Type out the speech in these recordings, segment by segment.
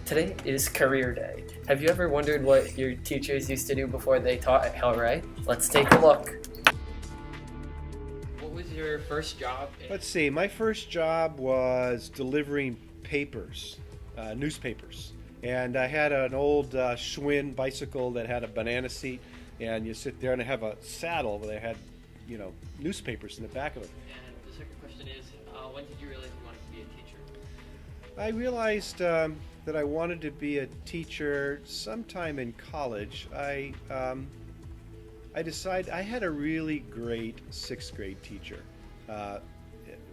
Today is career day. Have you ever wondered what your teachers used to do before they taught at Hillray? Let's take a look. What was your first job? Let's see, my first job was delivering papers, newspapers. And I had an old Schwinn bicycle that had a banana seat, and you sit there and I have a saddle where they had, newspapers in the back of it. And the second question is, when did you realize you wanted to be a teacher? I realized that I wanted to be a teacher sometime in college. I decided I had a really great sixth grade teacher.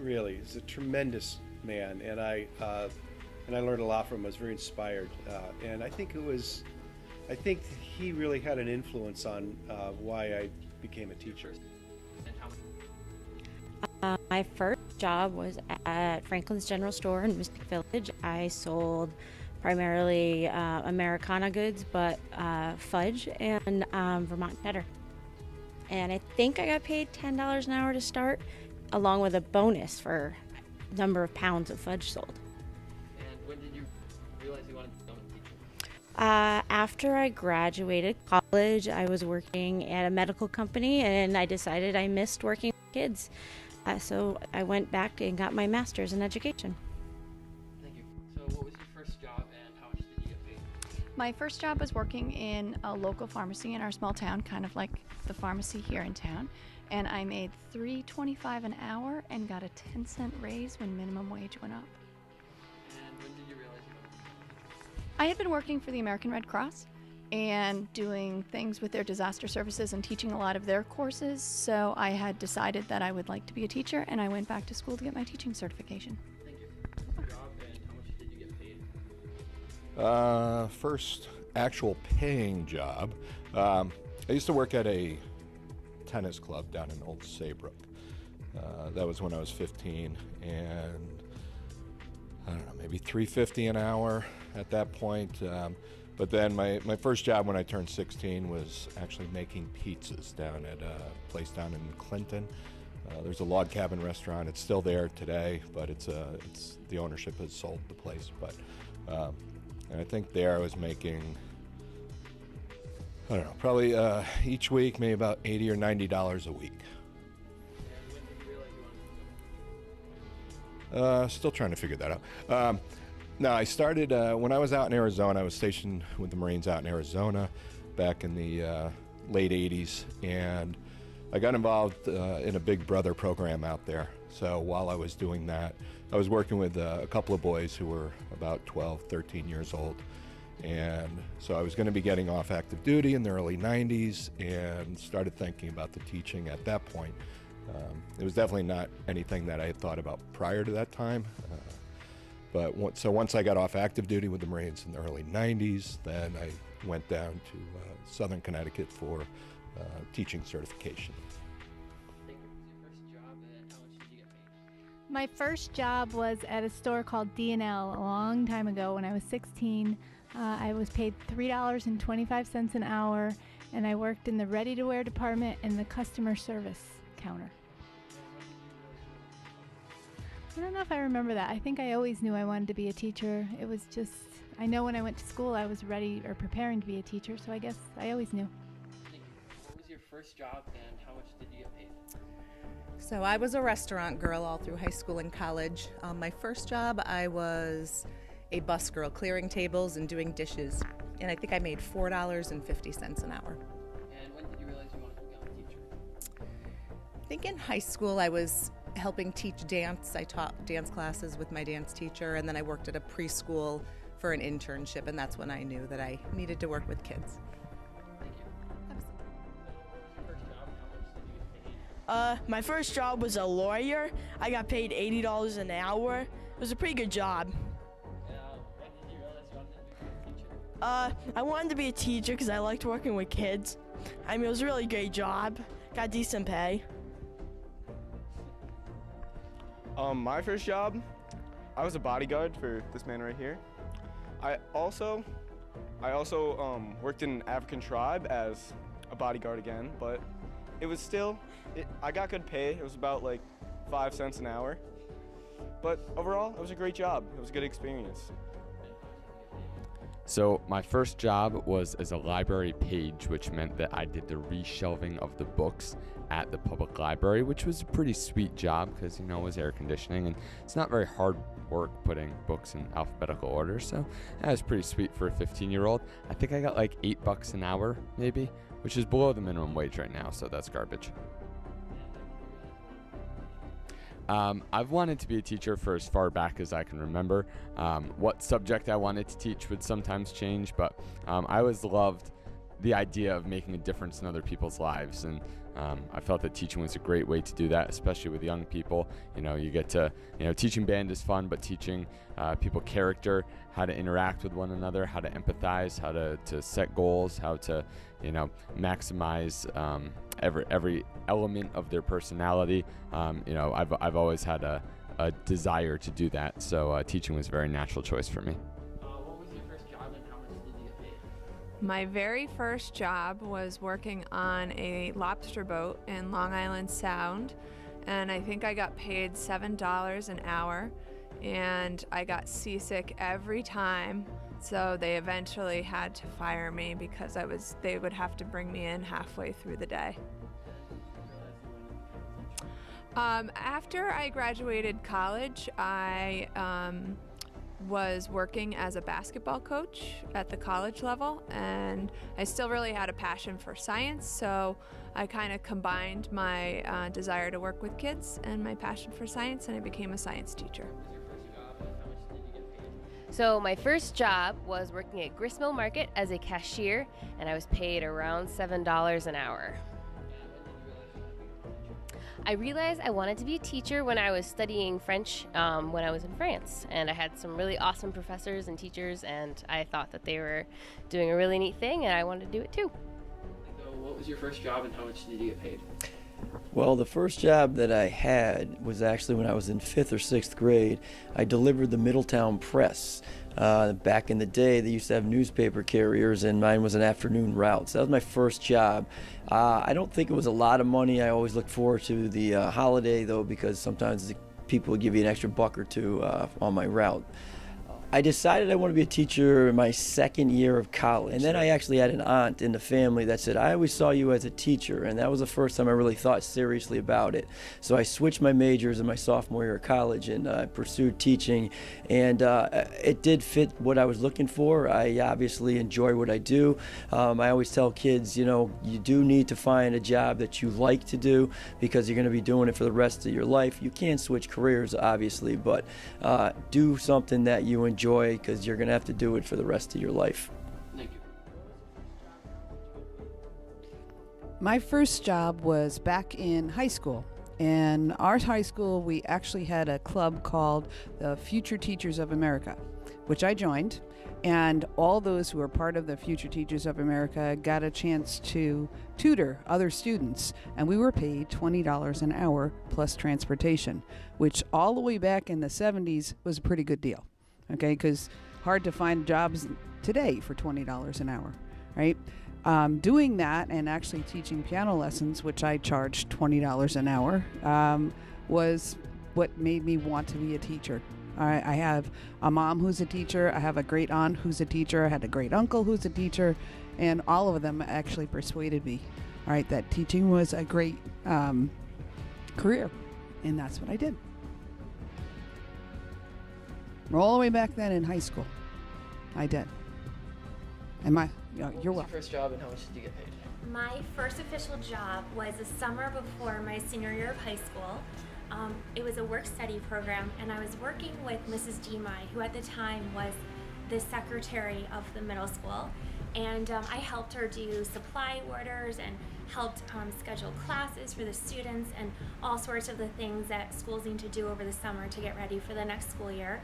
Really, he's a tremendous man, and I learned a lot from him. I was very inspired, and I think he really had an influence on why I became a teacher. My first job was at Franklin's General Store in Mystic Village. I sold primarily Americana goods, but fudge and Vermont cheddar. And I think I got paid $10 an hour to start, along with a bonus for number of pounds of fudge sold. And when did you realize you wanted to become a teacher? After I graduated college, I was working at a medical company, and I decided I missed working with kids. So I went back and got my master's in education. Thank you. So what was your first job and how much did you get paid? My first job was working in a local pharmacy in our small town, kind of like the pharmacy here in town. And I made $3.25 an hour and got a 10-cent raise when minimum wage went up. And when did you realize you wanted to become a teacher? I had been working for the American Red Cross and doing things with their disaster services and teaching a lot of their courses. So I had decided that I would like to be a teacher, and I went back to school to get my teaching certification. Thank you. What was your job and how much did you get paid? First actual paying job. I used to work at a tennis club down in Old Saybrook. That was when I was 15, and I don't know, maybe $3.50 an hour at that point. But then my first job when I turned 16 was actually making pizzas down at a place down in Clinton. There's a log cabin restaurant. It's still there today, but it's the ownership has sold the place. But and I think there I was making, I don't know, probably each week maybe about $80 or $90 a week. And when did you realize you wanted to become a teacher? Still trying to figure that out. No, I started when I was out in Arizona. I was stationed with the Marines out in Arizona back in the late 80s, and I got involved in a Big Brother program out there. So while I was doing that, I was working with a couple of boys who were about 12, 13 years old. And so I was going to be getting off active duty in the early 90s and started thinking about the teaching at that point. It was definitely not anything that I had thought about prior to that time. So once I got off active duty with the Marines in the early 90s, then I went down to Southern Connecticut for teaching certification. Thank you. What was your first job and how much did you get paid? My first job was at a store called D&L a long time ago when I was 16. I was paid $3.25 an hour, and I worked in the ready-to-wear department and the customer service counter. I don't know if I remember that. I think I always knew I wanted to be a teacher. It was just, I know when I went to school I was ready or preparing to be a teacher, so I guess I always knew. Thank you. What was your first job and how much did you get paid? So I was a restaurant girl all through high school and college. My first job, I was a bus girl, clearing tables and doing dishes. And I think I made $4.50 an hour. And when did you realize you wanted to become a teacher? I think in high school I was helping teach dance. I taught dance classes with my dance teacher, and then I worked at a preschool for an internship, and that's when I knew that I needed to work with kids. Thank you. What was your first job and how much did you get paid? My first job was a lawyer. I got paid $80 an hour. It was a pretty good job. When did you realize you wanted to become a teacher? I wanted to be a teacher because I liked working with kids. I mean, it was a really great job. Got decent pay. My first job, I was a bodyguard for this man right here. I also worked in an African tribe as a bodyguard again, but it was still, I got good pay. It was about like 5 cents an hour. But overall, it was a great job. It was a good experience. So my first job was as a library page, which meant that I did the reshelving of the books at the public library, which was a pretty sweet job because, it was air conditioning and it's not very hard work putting books in alphabetical order. So that was pretty sweet for a 15-year-old. I think I got like $8 an hour maybe, which is below the minimum wage right now, so that's garbage. I've wanted to be a teacher for as far back as I can remember. What subject I wanted to teach would sometimes change, but I always loved the idea of making a difference in other people's lives, and I felt that teaching was a great way to do that, especially with young people. You get to, teaching band is fun, but teaching people character, how to interact with one another, how to empathize, how to set goals, how to, maximize every element of their personality. I've always had a desire to do that, so teaching was a very natural choice for me. What was your first job and how much did you get paid? My very first job was working on a lobster boat in Long Island Sound, and I think I got paid $7 an hour, and I got seasick every time, so they eventually had to fire me because they would have to bring me in halfway through the day. After I graduated college, I was working as a basketball coach at the college level, and I still really had a passion for science, so I kind of combined my desire to work with kids and my passion for science, and I became a science teacher. So my first job was working at Gristmill Market as a cashier, and I was paid around $7 an hour. I realized I wanted to be a teacher when I was studying French when I was in France, and I had some really awesome professors and teachers, and I thought that they were doing a really neat thing, and I wanted to do it too. So what was your first job and how much did you get paid? Well, the first job that I had was actually when I was in 5th or 6th grade. I delivered the Middletown Press. Back in the day, they used to have newspaper carriers, and mine was an afternoon route. So that was my first job. I don't think it was a lot of money. I always looked forward to the holiday, though, because sometimes the people would give you an extra buck or two on my route. I decided I wanted to be a teacher in my second year of college. And then I actually had an aunt in the family that said, I always saw you as a teacher. And that was the first time I really thought seriously about it. So I switched my majors in my sophomore year of college, and I pursued teaching. And it did fit what I was looking for. I obviously enjoy what I do. I always tell kids, you do need to find a job that you like to do, because you're going to be doing it for the rest of your life. You can switch careers, obviously, but do something that you enjoy, because you're going to have to do it for the rest of your life. Thank you. My first job was back in high school. In our high school, we actually had a club called the Future Teachers of America, which I joined. And all those who were part of the Future Teachers of America got a chance to tutor other students. And we were paid $20 an hour plus transportation, which all the way back in the 70s was a pretty good deal. Okay, because hard to find jobs today for $20 an hour, right? Doing that and actually teaching piano lessons, which I charged $20 an hour, was what made me want to be a teacher. I have a mom who's a teacher. I have a great aunt who's a teacher. I had a great uncle who's a teacher, and all of them actually persuaded me, all right, that teaching was a great career, and that's what I did. All the way back then in high school, I did. And you're welcome. What was your first job and how much did you get paid? My first official job was the summer before my senior year of high school. It was a work-study program, and I was working with Mrs. Demai, who at the time was the secretary of the middle school. And I helped her do supply orders and helped schedule classes for the students and all sorts of the things that schools need to do over the summer to get ready for the next school year.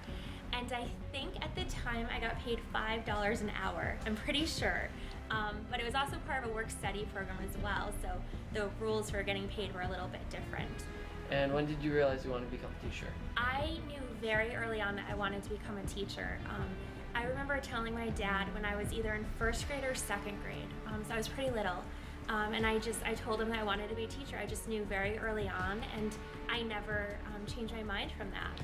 And I think at the time I got paid $5 an hour, I'm pretty sure. But it was also part of a work-study program as well, so the rules for getting paid were a little bit different. And when did you realize you wanted to become a teacher? I knew very early on that I wanted to become a teacher. I remember telling my dad when I was either in first grade or second grade, so I was pretty little, and I told him that I wanted to be a teacher. I just knew very early on, and I never changed my mind from that.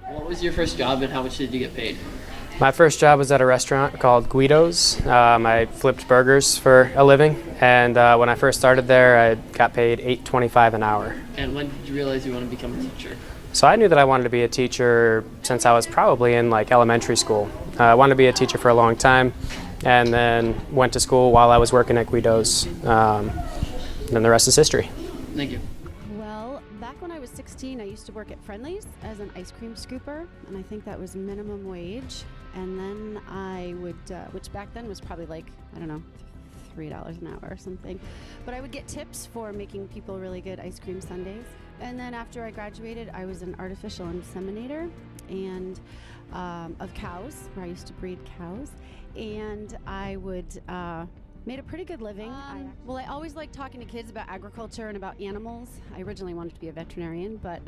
What was your first job and how much did you get paid? My first job was at a restaurant called Guido's. I flipped burgers for a living, and when I first started there, I got paid $8.25 an hour. And when did you realize you want to become a teacher? So I knew that I wanted to be a teacher since I was probably in like elementary school. I wanted to be a teacher for a long time, and then went to school while I was working at Guido's. Then the rest is history. Thank you. Well, back when I was 16, I used to work at Friendly's as an ice cream scooper, and I think that was minimum wage. And then I would, which back then was probably like, I don't know, $3 an hour or something. But I would get tips for making people really good ice cream sundaes. And then after I graduated, I was an artificial inseminator and of cows, where I used to breed cows. And I would made a pretty good living. Well, I always liked talking to kids about agriculture and about animals. I originally wanted to be a veterinarian, but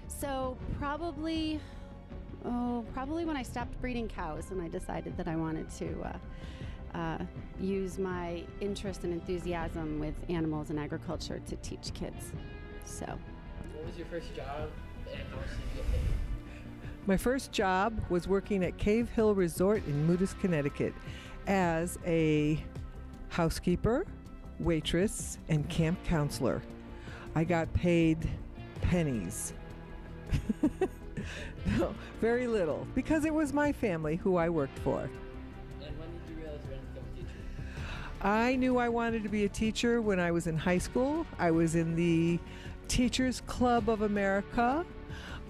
so probably when I stopped breeding cows and I decided that I wanted to use my interest and enthusiasm with animals and agriculture to teach kids. So. What was your first job and how much did you get paid? My first job was working at Cave Hill Resort in Moodus, Connecticut as a housekeeper, waitress, and camp counselor. I got paid pennies. No, very little, because it was my family who I worked for. And when did you realize you wanted to become a teacher? I knew I wanted to be a teacher when I was in high school. I was in the Teachers Club of America.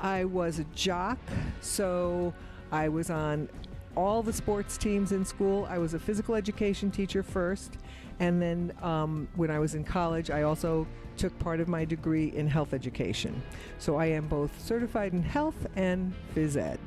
I was a jock, so I was on all the sports teams in school. I was a physical education teacher first, and then when I was in college, I also took part of my degree in health education. So I am both certified in health and phys ed.